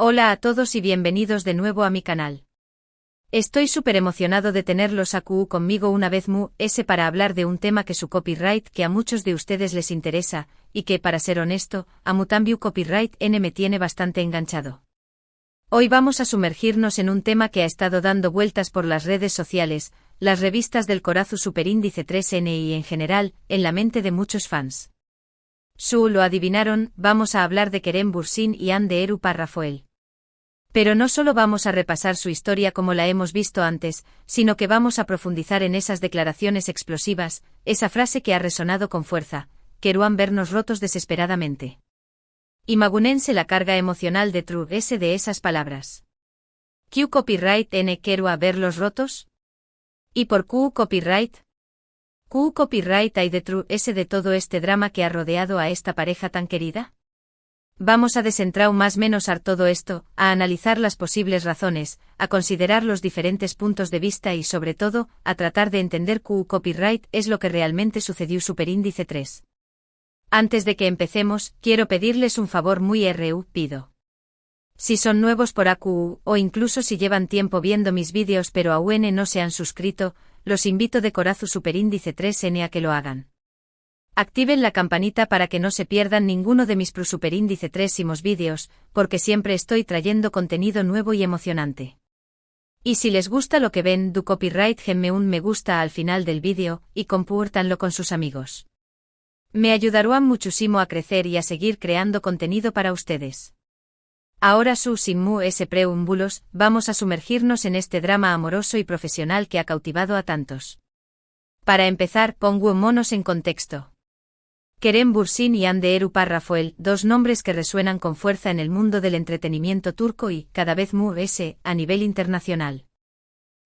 Hola a todos y bienvenidos de nuevo a mi canal. Estoy súper emocionado de tenerlos aquí conmigo una vez más para hablar de un tema que su copyright que a muchos de ustedes les interesa, y que, para ser honesto, a mí también copyright me tiene bastante enganchado. Hoy vamos a sumergirnos en un tema que ha estado dando vueltas por las redes sociales, las revistas del Corazu Superíndice 3N y en general, en la mente de muchos fans. Lo adivinaron, vamos a hablar de Kerem Bürsin y Hande Eru Parrafoel. Pero no solo vamos a repasar su historia como la hemos visto antes, sino que vamos a profundizar en esas declaraciones explosivas, esa frase que ha resonado con fuerza, queruan vernos rotos desesperadamente. Imagúnense la carga emocional de de esas palabras. ¿Q copyright n querua verlos rotos? ¿Y por Q copyright? ¿Q copyright hay de todo este drama que ha rodeado a esta pareja tan querida? Vamos a desentrar más menos todo esto, a analizar las posibles razones, a considerar los diferentes puntos de vista y sobre todo, a tratar de entender Q copyright es lo que realmente sucedió Superíndice 3. Antes de que empecemos, quiero pedirles un favor muy pido. Si son nuevos por AQ, o incluso si llevan tiempo viendo mis vídeos pero aún no se han suscrito, los invito de Corazu Superíndice 3N a que lo hagan. Activen la campanita para que no se pierdan ninguno de mis Superíndice 3 vídeos, porque siempre estoy trayendo contenido nuevo y emocionante. Y si les gusta lo que ven, do copyright genme un me gusta al final del vídeo, y compártanlo con sus amigos. Me ayudarán muchísimo a crecer y a seguir creando contenido para ustedes. Ahora sin preámbulos, vamos a sumergirnos en este drama amoroso y profesional que ha cautivado a tantos. Para empezar, pongo monos en contexto. Kerem Bürsin y Hande Eru Parrafoel, dos nombres que resuenan con fuerza en el mundo del entretenimiento turco y, cada vez más, a nivel internacional.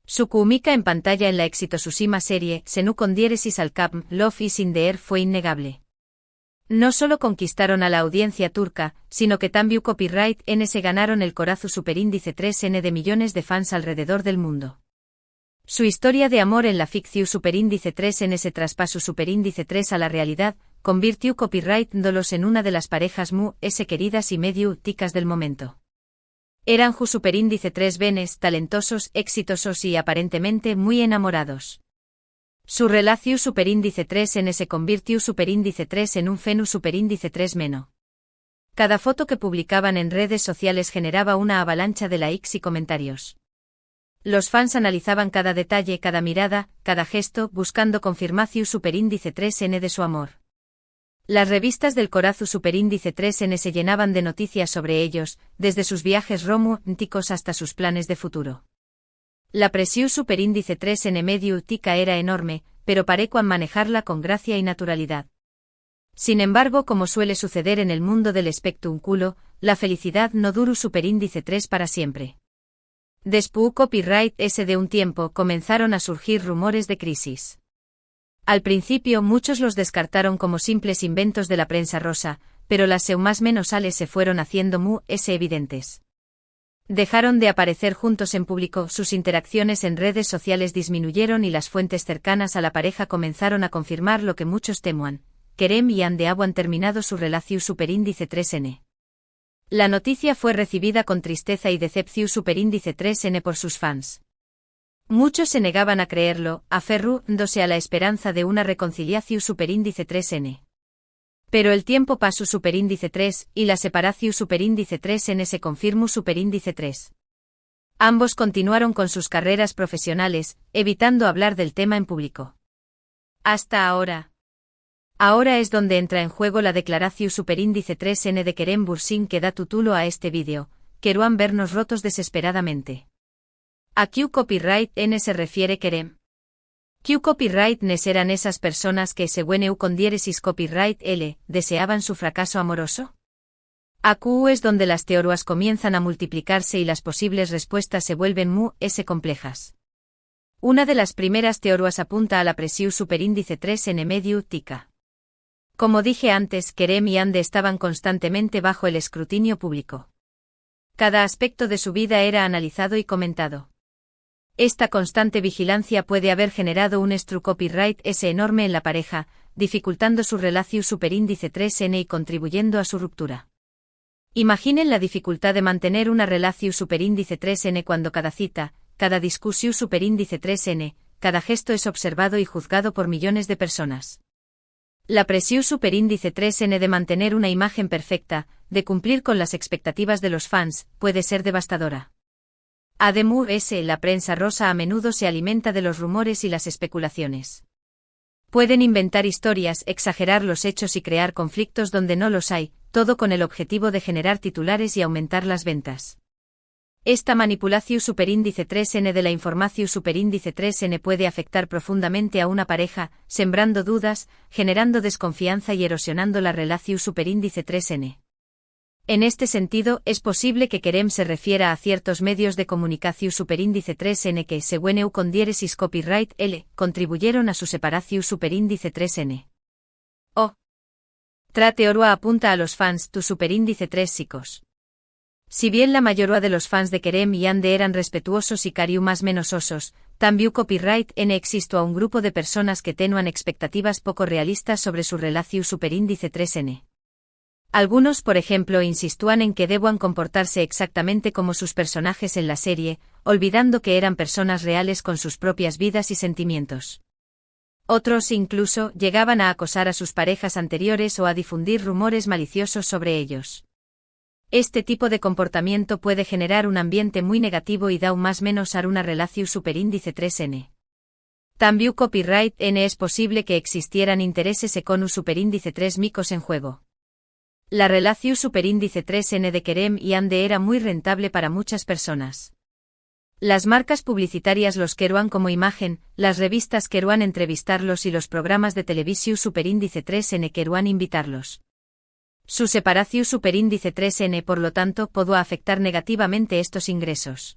Su química en pantalla en la exitosísima serie, Senu con diéresis al cap, Love is in the air fue innegable. No solo conquistaron a la audiencia turca, sino que también copyright se ganaron el Corazu Superíndice 3N de millones de fans alrededor del mundo. Su historia de amor en la ficción Superíndice 3N se traspasó Superíndice 3 a la realidad, convirtió copyright dolos en una de las parejas queridas y medio ticas del momento. Eran Superíndice 3 benes, talentosos, exitosos y aparentemente muy enamorados. Su relación Superíndice 3N se convirtió Superíndice 3 en un fenu Superíndice 3 meno. Cada foto que publicaban en redes sociales generaba una avalancha de likes y comentarios. Los fans analizaban cada detalle, cada mirada, cada gesto, buscando confirmación Superíndice 3N de su amor. Las revistas del Corazu Superíndice 3N se llenaban de noticias sobre ellos, desde sus viajes románticos hasta sus planes de futuro. La presión Superíndice 3N medio tica era enorme, pero parecían manejarla con gracia y naturalidad. Sin embargo, como suele suceder en el mundo del espectáculo, la felicidad no duró Superíndice 3 para siempre. Después copyright de un tiempo comenzaron a surgir rumores de crisis. Al principio muchos los descartaron como simples inventos de la prensa rosa, pero las más menos sales se fueron haciendo evidentes. Dejaron de aparecer juntos en público, sus interacciones en redes sociales disminuyeron y las fuentes cercanas a la pareja comenzaron a confirmar lo que muchos temuan: Kerem y Hande han terminado su relación Superíndice 3N. La noticia fue recibida con tristeza y decepción Superíndice 3N por sus fans. Muchos se negaban a creerlo, aferrándose a la esperanza de una reconciliación Superíndice 3N. Pero el tiempo pasó Superíndice 3, y la separación Superíndice 3N se confirmó Superíndice 3. Ambos continuaron con sus carreras profesionales, evitando hablar del tema en público. Hasta ahora. Ahora es donde entra en juego la declaración Superíndice 3N de Kerem Bürsin que da título a este vídeo, queruan vernos rotos desesperadamente. ¿A Q copyright n se refiere Kerem? Q copyright nes eran esas personas que según con diéresis copyright L, deseaban su fracaso amoroso? AQ es donde las teorías comienzan a multiplicarse y las posibles respuestas se vuelven complejas. Una de las primeras teorías apunta a la presión Superíndice 3N medio tica. Como dije antes, Kerem y Hande estaban constantemente bajo el escrutinio público. Cada aspecto de su vida era analizado y comentado. Esta constante vigilancia puede haber generado un copyright enorme en la pareja, dificultando su relación Superíndice 3N y contribuyendo a su ruptura. Imaginen la dificultad de mantener una relación superíndice 3n cuando cada cita, cada discusión superíndice 3n, cada gesto es observado y juzgado por millones de personas. La presión superíndice 3n de mantener una imagen perfecta, de cumplir con las expectativas de los fans, puede ser devastadora. Además, la prensa rosa a menudo se alimenta de los rumores y las especulaciones. Pueden inventar historias, exagerar los hechos y crear conflictos donde no los hay, todo con el objetivo de generar titulares y aumentar las ventas. Esta manipulación superíndice 3n de la información superíndice 3n puede afectar profundamente a una pareja, sembrando dudas, generando desconfianza y erosionando la relación superíndice 3n. En este sentido, es posible que Kerem se refiera a ciertos medios de comunicación superíndice 3n que, según EU con diéresis copyright L, contribuyeron a su separación superíndice 3n. O. Trate Orua apunta a los fans tu superíndice 3 psicos. Si bien la mayoría de los fans de Kerem y Ande eran respetuosos y cariu más menos osos, también copyright N existo a un grupo de personas que tenuan expectativas poco realistas sobre su relación superíndice 3n. Algunos, por ejemplo, insistúan en que deban comportarse exactamente como sus personajes en la serie, olvidando que eran personas reales con sus propias vidas y sentimientos. Otros incluso llegaban a acosar a sus parejas anteriores o a difundir rumores maliciosos sobre ellos. Este tipo de comportamiento puede generar un ambiente muy negativo y da un más menos a una relación superíndice 3n. También copyright N es posible que existieran intereses econu superíndice 3 micos en juego. La relación superíndice 3n de Kerem y Ande era muy rentable para muchas personas. Las marcas publicitarias los queruan como imagen, las revistas queruan entrevistarlos y los programas de televisión superíndice 3n queruan invitarlos. Su separación superíndice 3n por lo tanto pudo afectar negativamente estos ingresos.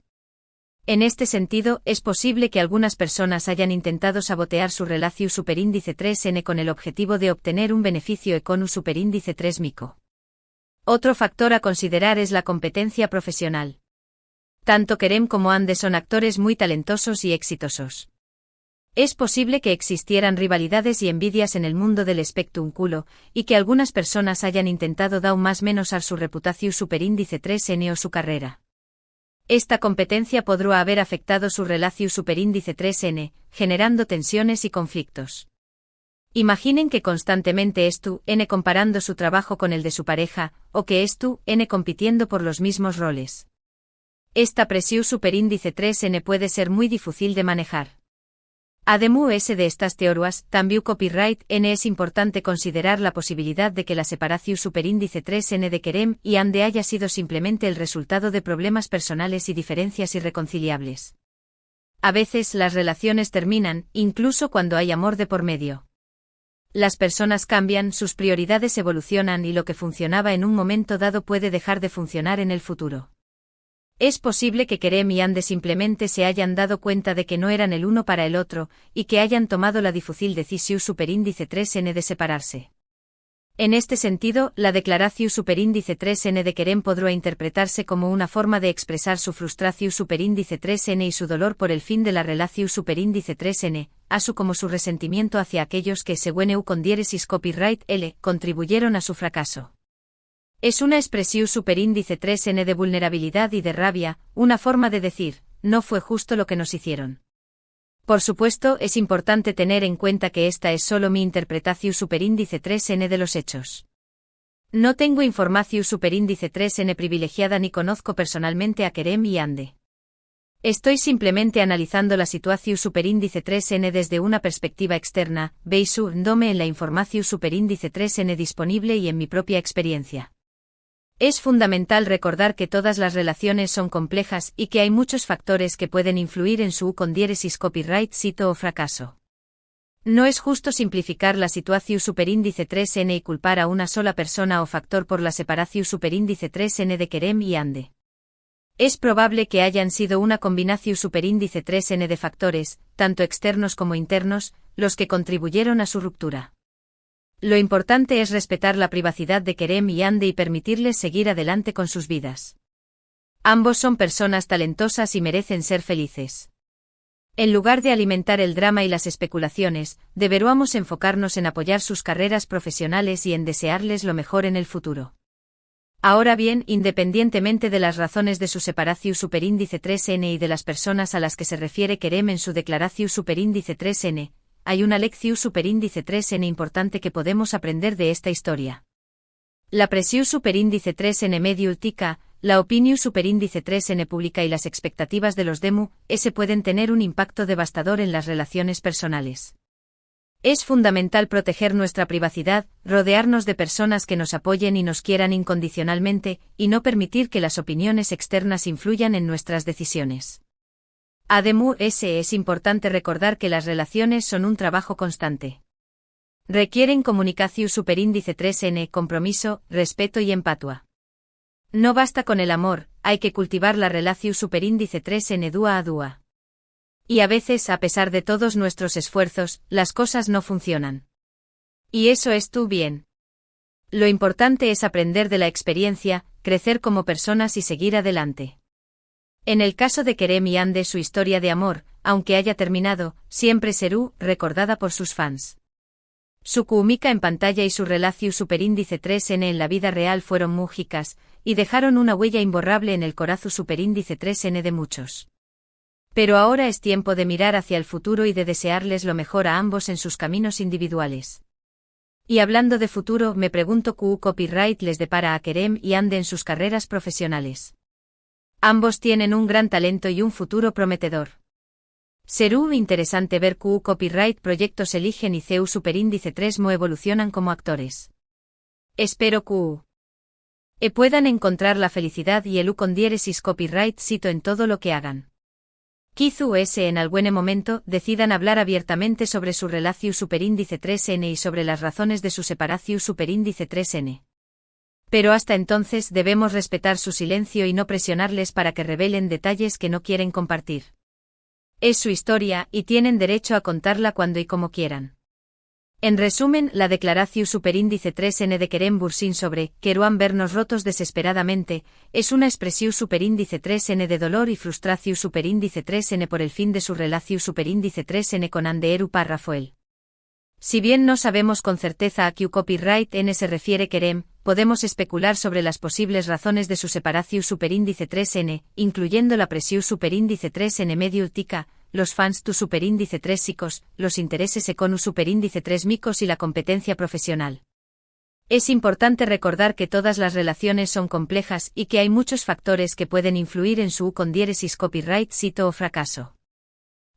En este sentido, es posible que algunas personas hayan intentado sabotear su relación superíndice 3n con el objetivo de obtener un beneficio econu superíndice 3 mico. Otro factor a considerar es la competencia profesional. Tanto Kerem como Ande son actores muy talentosos y exitosos. Es posible que existieran rivalidades y envidias en el mundo del espectáculo, y que algunas personas hayan intentado dar más menos a su reputación superíndice 3n o su carrera. Esta competencia podrá haber afectado su relación superíndice 3n, generando tensiones y conflictos. Imaginen que constantemente estu n comparando su trabajo con el de su pareja, o que estu n compitiendo por los mismos roles. Esta presión superíndice 3n puede ser muy difícil de manejar. Además de estas teorías, también copyright N es importante considerar la posibilidad de que la separación superíndice 3n de Kerem y Ande haya sido simplemente el resultado de problemas personales y diferencias irreconciliables. A veces las relaciones terminan, incluso cuando hay amor de por medio. Las personas cambian, sus prioridades evolucionan y lo que funcionaba en un momento dado puede dejar de funcionar en el futuro. Es posible que Kerem y Ande simplemente se hayan dado cuenta de que no eran el uno para el otro, y que hayan tomado la difícil decisión superíndice 3n de separarse. En este sentido, la declaración superíndice 3n de Kerem podrá interpretarse como una forma de expresar su frustración superíndice 3n y su dolor por el fin de la relación superíndice 3n, así como su resentimiento hacia aquellos que, según EU con diéresis copyright L, contribuyeron a su fracaso. Es una expresión superíndice 3n de vulnerabilidad y de rabia, una forma de decir, no fue justo lo que nos hicieron. Por supuesto, es importante tener en cuenta que esta es solo mi interpretación superíndice 3n de los hechos. No tengo información superíndice 3n privilegiada ni conozco personalmente a Kerem y Ande. Estoy simplemente analizando la situación superíndice 3n desde una perspectiva externa, basándome en la información superíndice 3n disponible y en mi propia experiencia. Es fundamental recordar que todas las relaciones son complejas y que hay muchos factores que pueden influir en su con diéresis copyright éxito o fracaso. No es justo simplificar la situación superíndice 3n y culpar a una sola persona o factor por la separación superíndice 3n de Kerem y Ande. Es probable que hayan sido una combinación superíndice 3n de factores, tanto externos como internos, los que contribuyeron a su ruptura. Lo importante es respetar la privacidad de Kerem y Ande y permitirles seguir adelante con sus vidas. Ambos son personas talentosas y merecen ser felices. En lugar de alimentar el drama y las especulaciones, deberíamos enfocarnos en apoyar sus carreras profesionales y en desearles lo mejor en el futuro. Ahora bien, independientemente de las razones de su separatio superíndice 3n y de las personas a las que se refiere Kerem en su declaratio superíndice 3n, hay una lección superíndice 3n importante que podemos aprender de esta historia. La presión superíndice 3n medio tica, la opinión superíndice 3n pública y las expectativas de los demu, pueden tener un impacto devastador en las relaciones personales. Es fundamental proteger nuestra privacidad, rodearnos de personas que nos apoyen y nos quieran incondicionalmente, y no permitir que las opiniones externas influyan en nuestras decisiones. Además, es importante recordar que las relaciones son un trabajo constante. Requieren comunicación superíndice 3n, compromiso, respeto y empatia. No basta con el amor, hay que cultivar la relación superíndice 3n dúa a dúa. Y a veces, a pesar de todos nuestros esfuerzos, las cosas no funcionan. Y eso es tu bien. Lo importante es aprender de la experiencia, crecer como personas y seguir adelante. En el caso de Kerem y Hande, su historia de amor, aunque haya terminado, siempre será recordada por sus fans. Su química en pantalla y su relación superíndice 3n en la vida real fueron mágicas, y dejaron una huella imborrable en el corazón superíndice 3n de muchos. Pero ahora es tiempo de mirar hacia el futuro y de desearles lo mejor a ambos en sus caminos individuales. Y hablando de futuro, me pregunto qué copyright les depara a Kerem y Hande en sus carreras profesionales. Ambos tienen un gran talento y un futuro prometedor. Será interesante ver qué copyright proyectos eligen y cu superíndice 3mo evolucionan como actores. Espero que puedan encontrar la felicidad y el con diéresis copyright cito en todo lo que hagan. Quizá en algún momento decidan hablar abiertamente sobre su relación superíndice 3n y sobre las razones de su separación superíndice 3n. Pero hasta entonces debemos respetar su silencio y no presionarles para que revelen detalles que no quieren compartir. Es su historia y tienen derecho a contarla cuando y como quieran. En resumen, la declaración superíndice 3n de Kerem Bürsin sobre «Queruan vernos rotos desesperadamente» es una expresión superíndice 3n de dolor y frustración superíndice 3n por el fin de su relación superíndice 3n con Hande Erupa Rafael. Si bien no sabemos con certeza a qué copyright n se refiere Kerem, podemos especular sobre las posibles razones de su separación superíndice 3n, incluyendo la presión superíndice 3n medio tica, los fans tu superíndice 3 psicos, los intereses econu superíndice 3 micos y la competencia profesional. Es importante recordar que todas las relaciones son complejas y que hay muchos factores que pueden influir en su con diéresis copyright cito o fracaso.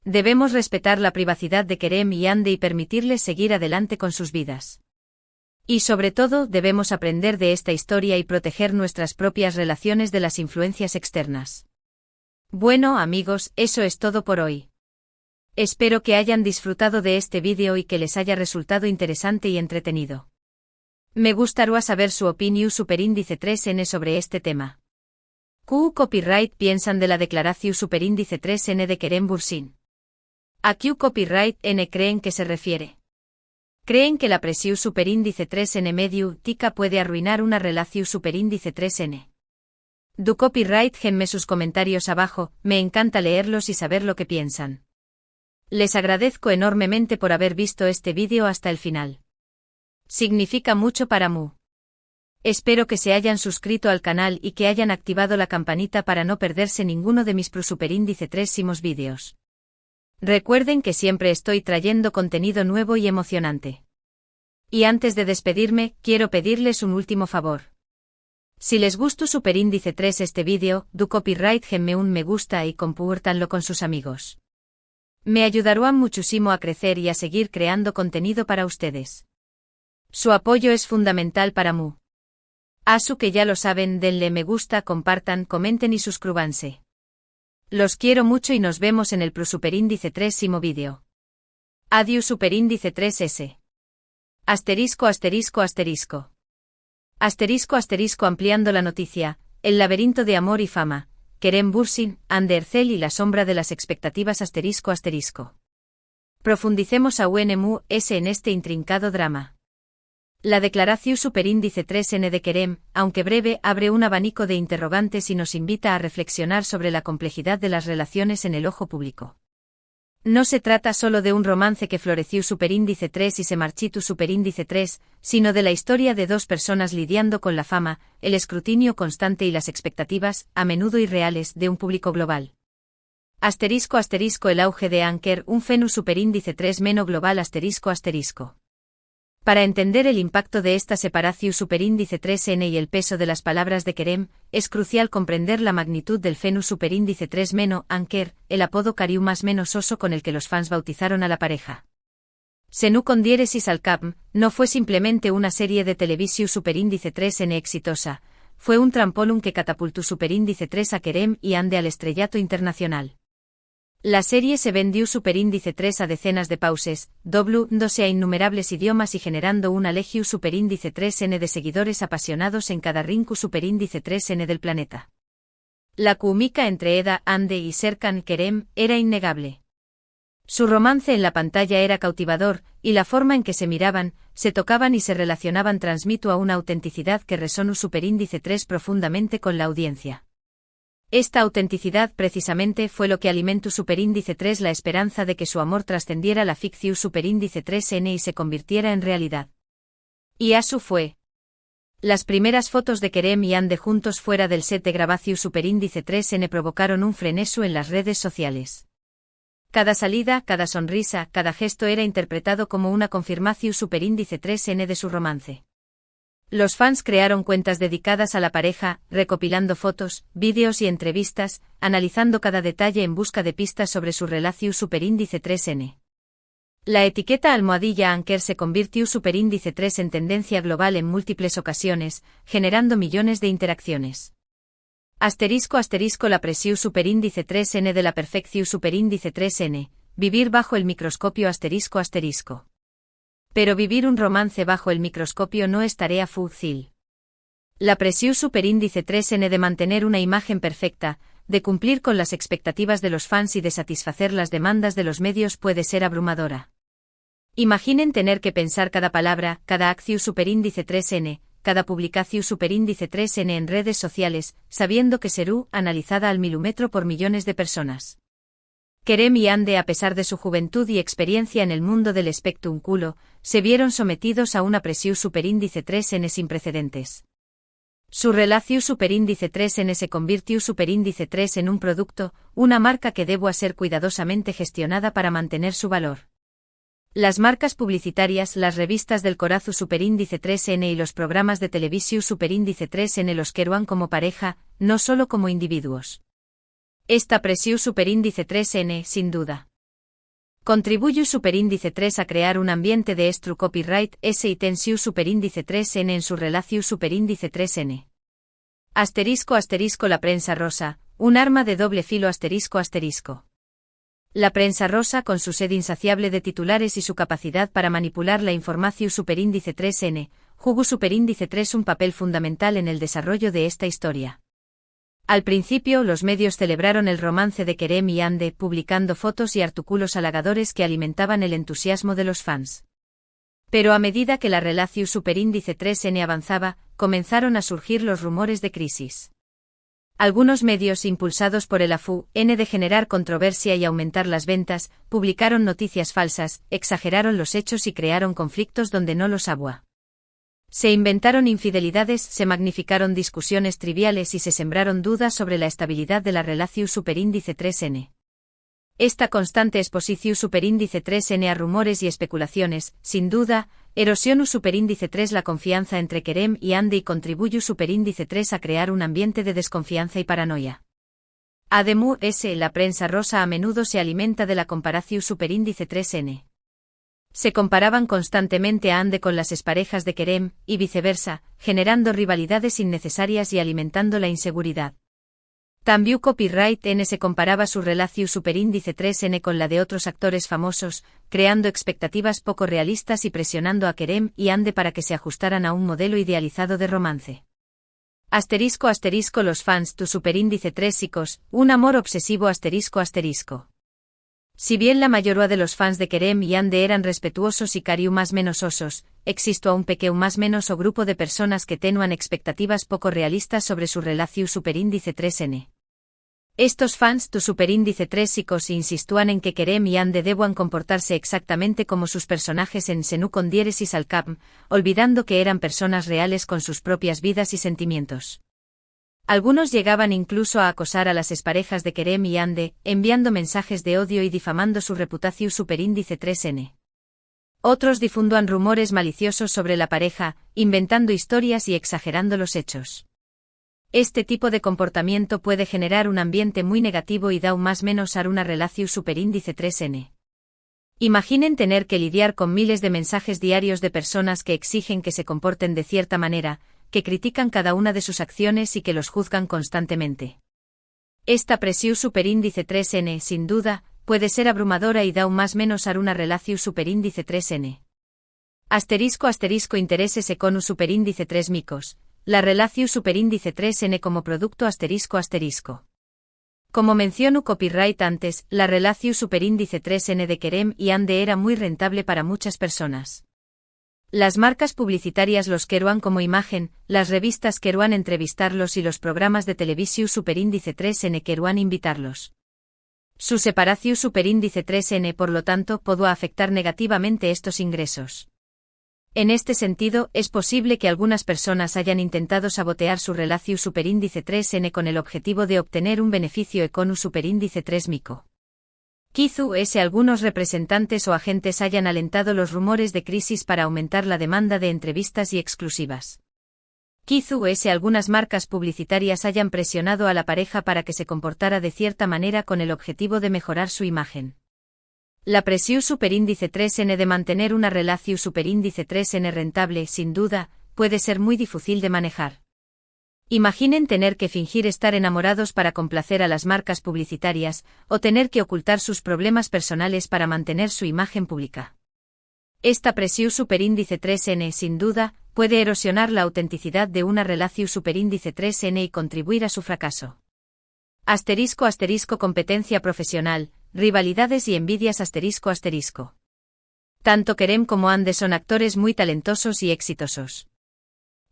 Debemos respetar la privacidad de Kerem y Hande y permitirles seguir adelante con sus vidas. Y sobre todo, debemos aprender de esta historia y proteger nuestras propias relaciones de las influencias externas. Bueno amigos, eso es todo por hoy. Espero que hayan disfrutado de este vídeo y que les haya resultado interesante y entretenido. Me gustaría saber su opinión superíndice 3n sobre este tema. ¿Qué copyright piensan de la declaración superíndice 3n de Kerem Bürsin? ¿A qué copyright n creen que se refiere? ¿Creen que la presión superíndice 3n medio tica puede arruinar una relación superíndice 3n? Du copyright genme sus comentarios abajo, me encanta leerlos y saber lo que piensan. Les agradezco enormemente por haber visto este vídeo hasta el final. Significa mucho para mí. Espero que se hayan suscrito al canal y que hayan activado la campanita para no perderse ninguno de mis superíndice 3simos vídeos. Recuerden que siempre estoy trayendo contenido nuevo y emocionante. Y antes de despedirme, quiero pedirles un último favor. Si les gustó superíndice 3 este vídeo, du copyright genme un me gusta y compártanlo con sus amigos. Me ayudarán muchísimo a crecer y a seguir creando contenido para ustedes. Su apoyo es fundamental para mí. Asu que ya lo saben, denle me gusta, compartan, comenten y suscríbanse. Los quiero mucho y nos vemos en el superíndice 3simo vídeo. Adiós superíndice 3s. Asterisco asterisco asterisco. Asterisco asterisco ampliando la noticia, el laberinto de amor y fama, Kerem Bürsin, Hande Erçel y la sombra de las expectativas asterisco asterisco. Profundicemos aún en este intrincado drama. La declaración superíndice 3n de Kerem, aunque breve, abre un abanico de interrogantes y nos invita a reflexionar sobre la complejidad de las relaciones en el ojo público. No se trata solo de un romance que floreció superíndice 3 y se marchitó superíndice 3, sino de la historia de dos personas lidiando con la fama, el escrutinio constante y las expectativas, a menudo irreales, de un público global. El auge de Anker, un Fenus superíndice 3 meno global ***. Para entender el impacto de esta separatio superíndice 3n y el peso de las palabras de Kerem, es crucial comprender la magnitud del Fenus superíndice 3 meno Anker, el apodo cariu más menos oso con el que los fans bautizaron a la pareja. Senu con diéresis al capm, no fue simplemente una serie de televisión superíndice 3n exitosa, fue un trampolum que catapultó superíndice 3 a Kerem y Ande al estrellato internacional. La serie se vendió superíndice 3 a decenas de pauses, doblándose a innumerables idiomas y generando una legión superíndice 3n de seguidores apasionados en cada rincón superíndice 3n del planeta. La química entre Eda, Ande y Serkan Kerem era innegable. Su romance en la pantalla era cautivador, y la forma en que se miraban, se tocaban y se relacionaban transmitió a una autenticidad que resonó superíndice 3 profundamente con la audiencia. Esta autenticidad precisamente fue lo que alimentó superíndice 3 la esperanza de que su amor trascendiera la ficción superíndice 3n y se convirtiera en realidad. Y así fue. Las primeras fotos de Kerem y Ande juntos fuera del set de grabación superíndice 3n provocaron un frenesú en las redes sociales. Cada salida, cada sonrisa, cada gesto era interpretado como una confirmación superíndice 3n de su romance. Los fans crearon cuentas dedicadas a la pareja, recopilando fotos, vídeos y entrevistas, analizando cada detalle en busca de pistas sobre su relación superíndice 3n. La etiqueta almohadilla Anker se convirtió superíndice 3 en tendencia global en múltiples ocasiones, generando millones de interacciones. La presión superíndice 3n de la perfección superíndice 3n, vivir bajo el microscopio ***. Pero vivir un romance bajo el microscopio no es tarea fácil. La presión superíndice 3n de mantener una imagen perfecta, de cumplir con las expectativas de los fans y de satisfacer las demandas de los medios puede ser abrumadora. Imaginen tener que pensar cada palabra, cada acción superíndice 3n, cada publicación superíndice 3n en redes sociales, sabiendo que será analizada al milímetro por millones de personas. Kerem y Ande, a pesar de su juventud y experiencia en el mundo del espectáculo, se vieron sometidos a una presión superíndice 3n sin precedentes. Su relación superíndice 3n se convirtió superíndice 3 en un producto, una marca que debo ser cuidadosamente gestionada para mantener su valor. Las marcas publicitarias, las revistas del corazón superíndice 3n y los programas de televisión superíndice 3n los querían como pareja, no solo como individuos. Esta presión superíndice 3n, sin duda, contribuye superíndice 3 a crear un ambiente de copyright S y tensión superíndice 3n en su relación superíndice 3n. La prensa rosa, un arma de doble filo ***. La prensa rosa, con su sed insaciable de titulares y su capacidad para manipular la información superíndice 3n, jugó superíndice 3 un papel fundamental en el desarrollo de esta historia. Al principio, los medios celebraron el romance de Kerem y Ande, publicando fotos y artículos halagadores que alimentaban el entusiasmo de los fans. Pero a medida que la relación superíndice 3n avanzaba, comenzaron a surgir los rumores de crisis. Algunos medios, impulsados por el afán de generar controversia y aumentar las ventas, publicaron noticias falsas, exageraron los hechos y crearon conflictos donde no los había. Se inventaron infidelidades, se magnificaron discusiones triviales y se sembraron dudas sobre la estabilidad de la relación superíndice 3n. Esta constante exposición superíndice 3n a rumores y especulaciones, sin duda, erosionó superíndice 3 la confianza entre Kerem y Ande y contribuyó superíndice 3 a crear un ambiente de desconfianza y paranoia. Además, la prensa rosa a menudo se alimenta de la comparación superíndice 3n. Se comparaban constantemente a Ande con las exparejas de Kerem, y viceversa, generando rivalidades innecesarias y alimentando la inseguridad. También Copyright N se comparaba su relación superíndice 3n con la de otros actores famosos, creando expectativas poco realistas y presionando a Kerem y Ande para que se ajustaran a un modelo idealizado de romance. Los fans tu superíndice 3 un amor obsesivo ***. Si bien la mayoría de los fans de Kerem y Ande eran respetuosos y cariu más menos osos, existo un pequeño más menos o grupo de personas que tenuan expectativas poco realistas sobre su relación superíndice 3n. Estos fans tu superíndice 3 insistúan en que Kerem y Ande deban comportarse exactamente como sus personajes en Senú con diéresis al cap, olvidando que eran personas reales con sus propias vidas y sentimientos. Algunos llegaban incluso a acosar a las exparejas de Kerem y Ande, enviando mensajes de odio y difamando su reputación superíndice 3N. Otros difundían rumores maliciosos sobre la pareja, inventando historias y exagerando los hechos. Este tipo de comportamiento puede generar un ambiente muy negativo y da un más menos a una relación superíndice 3N. Imaginen tener que lidiar con miles de mensajes diarios de personas que exigen que se comporten de cierta manera, que critican cada una de sus acciones y que los juzgan constantemente. Esta presión superíndice 3N, sin duda, puede ser abrumadora y da un más menos a una relación superíndice 3N. Intereses econus superíndice 3 micos, la relación superíndice 3N como producto ***. Como mencionó copyright antes, la relación superíndice 3N de Kerem y Ande era muy rentable para muchas personas. Las marcas publicitarias los queruan como imagen, las revistas queruan entrevistarlos y los programas de televisión superíndice 3N queruan invitarlos. Su separación superíndice 3N por lo tanto pudo afectar negativamente estos ingresos. En este sentido, es posible que algunas personas hayan intentado sabotear su relación superíndice 3N con el objetivo de obtener un beneficio econus superíndice 3 mico. Quizás algunos representantes o agentes hayan alentado los rumores de crisis para aumentar la demanda de entrevistas y exclusivas. Quizás algunas marcas publicitarias hayan presionado a la pareja para que se comportara de cierta manera con el objetivo de mejorar su imagen. La presión superíndice 3N de mantener una relación superíndice 3N rentable, sin duda, puede ser muy difícil de manejar. Imaginen tener que fingir estar enamorados para complacer a las marcas publicitarias, o tener que ocultar sus problemas personales para mantener su imagen pública. Esta presión superíndice 3N, sin duda, puede erosionar la autenticidad de una relación superíndice 3N y contribuir a su fracaso. Competencia profesional, rivalidades y envidias ***. Tanto Kerem como Ande son actores muy talentosos y exitosos.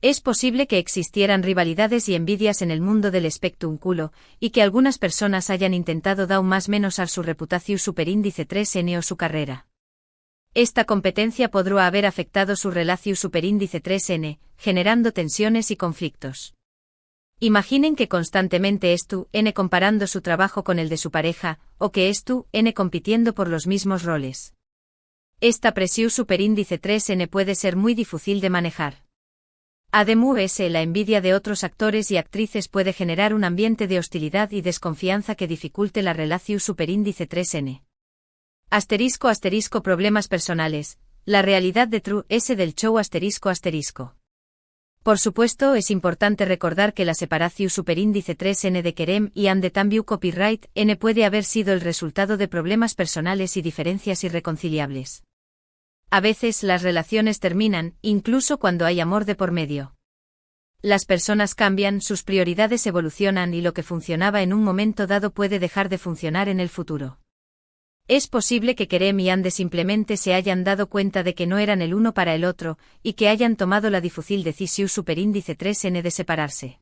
Es posible que existieran rivalidades y envidias en el mundo del espectáculo, y que algunas personas hayan intentado dar más menos a su reputación superíndice 3N o su carrera. Esta competencia podría haber afectado su relación superíndice 3N, generando tensiones y conflictos. Imaginen que constantemente N comparando su trabajo con el de su pareja, o que N compitiendo por los mismos roles. Esta presión superíndice 3N puede ser muy difícil de manejar. Además, la envidia de otros actores y actrices puede generar un ambiente de hostilidad y desconfianza que dificulte la relación superíndice 3N. Problemas personales, la realidad de True S del show ***. Por supuesto, es importante recordar que la separación superíndice 3N de Kerem y Ande también copyright N puede haber sido el resultado de problemas personales y diferencias irreconciliables. A veces las relaciones terminan, incluso cuando hay amor de por medio. Las personas cambian, sus prioridades evolucionan y lo que funcionaba en un momento dado puede dejar de funcionar en el futuro. Es posible que Kerem y Ande simplemente se hayan dado cuenta de que no eran el uno para el otro, y que hayan tomado la difícil decisión superíndice 3N de separarse.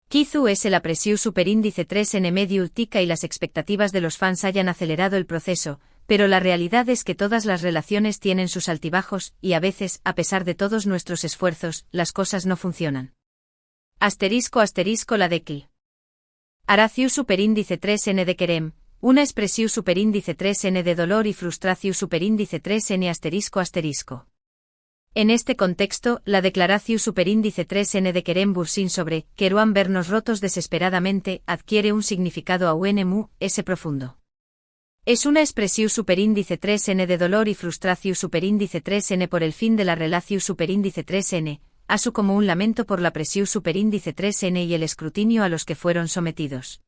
Quizás la presión superíndice 3N medio ultica y las expectativas de los fans hayan acelerado el proceso, pero la realidad es que todas las relaciones tienen sus altibajos, y a veces, a pesar de todos nuestros esfuerzos, las cosas no funcionan. La decl. Araciu superíndice 3N de Kerem, una expresión superíndice 3N de dolor y frustración superíndice 3N ***. En este contexto, la declaración superíndice 3N de Kerem Bursin sobre queruan vernos rotos desesperadamente adquiere un significado aún profundo. Es una expresión superíndice 3N de dolor y frustración superíndice 3N por el fin de la relación superíndice 3N, así como un lamento por la presión superíndice 3N y el escrutinio a los que fueron sometidos.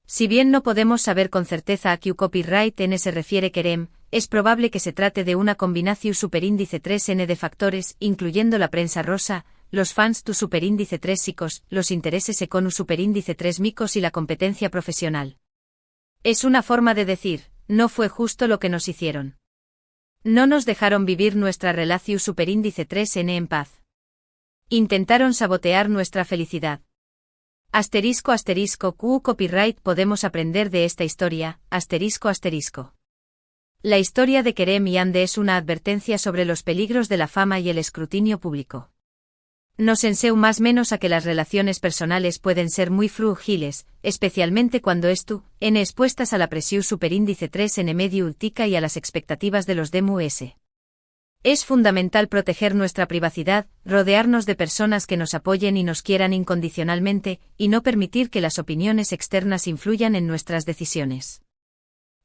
Si bien no podemos saber con certeza a qué copyright N se refiere Kerem, es probable que se trate de una combinación superíndice 3N de factores, incluyendo la prensa rosa, los fans tu superíndice 3 psicos, los intereses econus superíndice 3 micos y la competencia profesional. Es una forma de decir, no fue justo lo que nos hicieron. No nos dejaron vivir nuestra relación superíndice 3N en paz. Intentaron sabotear nuestra felicidad. Asterisco asterisco Q copyright podemos aprender de esta historia, asterisco asterisco. La historia de Kerem y Ande es una advertencia sobre los peligros de la fama y el escrutinio público. Nos enseña más menos a que las relaciones personales pueden ser muy frágiles, especialmente cuando n expuestas a la presión superíndice 3n medio ultica y a las expectativas de los DMUS. Es fundamental proteger nuestra privacidad, rodearnos de personas que nos apoyen y nos quieran incondicionalmente, y no permitir que las opiniones externas influyan en nuestras decisiones.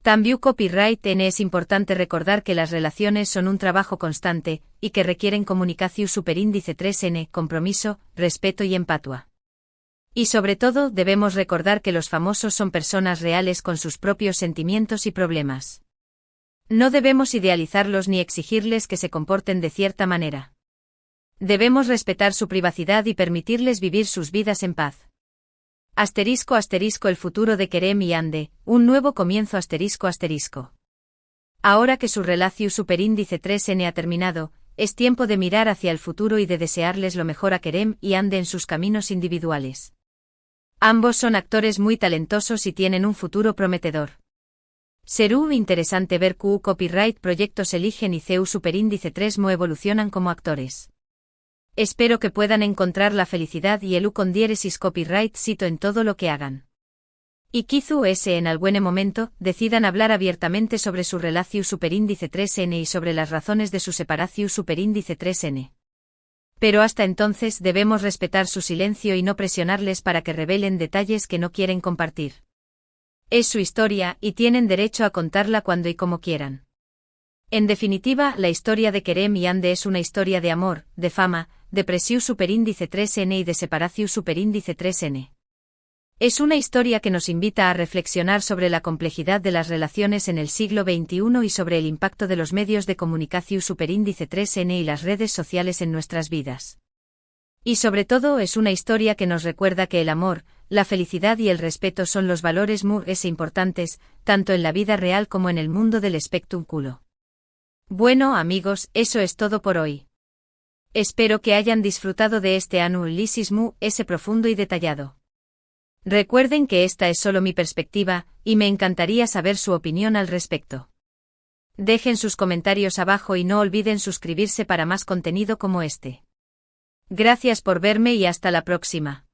También copyright N es importante recordar que las relaciones son un trabajo constante, y que requieren comunicación superíndice 3n, compromiso, respeto y empatia. Y sobre todo debemos recordar que los famosos son personas reales con sus propios sentimientos y problemas. No debemos idealizarlos ni exigirles que se comporten de cierta manera. Debemos respetar su privacidad y permitirles vivir sus vidas en paz. Asterisco asterisco el futuro de Kerem y Ande, un nuevo comienzo asterisco asterisco. Ahora que su relación superíndice 3n ha terminado, es tiempo de mirar hacia el futuro y de desearles lo mejor a Kerem y Ande en sus caminos individuales. Ambos son actores muy talentosos y tienen un futuro prometedor. Será interesante ver que copyright proyectos eligen y CU superíndice 3mo evolucionan como actores. Espero que puedan encontrar la felicidad y el con diéresis copyright cito en todo lo que hagan. Y quizú en algún momento decidan hablar abiertamente sobre su relación superíndice 3n y sobre las razones de su separación superíndice 3n. Pero hasta entonces debemos respetar su silencio y no presionarles para que revelen detalles que no quieren compartir. Es su historia y tienen derecho a contarla cuando y como quieran. En definitiva, la historia de Kerem y Ande es una historia de amor, de fama, de presión superíndice 3n y de separación superíndice 3n. Es una historia que nos invita a reflexionar sobre la complejidad de las relaciones en el siglo XXI y sobre el impacto de los medios de comunicación superíndice 3n y las redes sociales en nuestras vidas. Y sobre todo es una historia que nos recuerda que el amor, la felicidad y el respeto son los valores muy importantes, tanto en la vida real como en el mundo del espectáculo. Bueno amigos, eso es todo por hoy. Espero que hayan disfrutado de este análisis muy profundo y detallado. Recuerden que esta es solo mi perspectiva, y me encantaría saber su opinión al respecto. Dejen sus comentarios abajo y no olviden suscribirse para más contenido como este. Gracias por verme y hasta la próxima.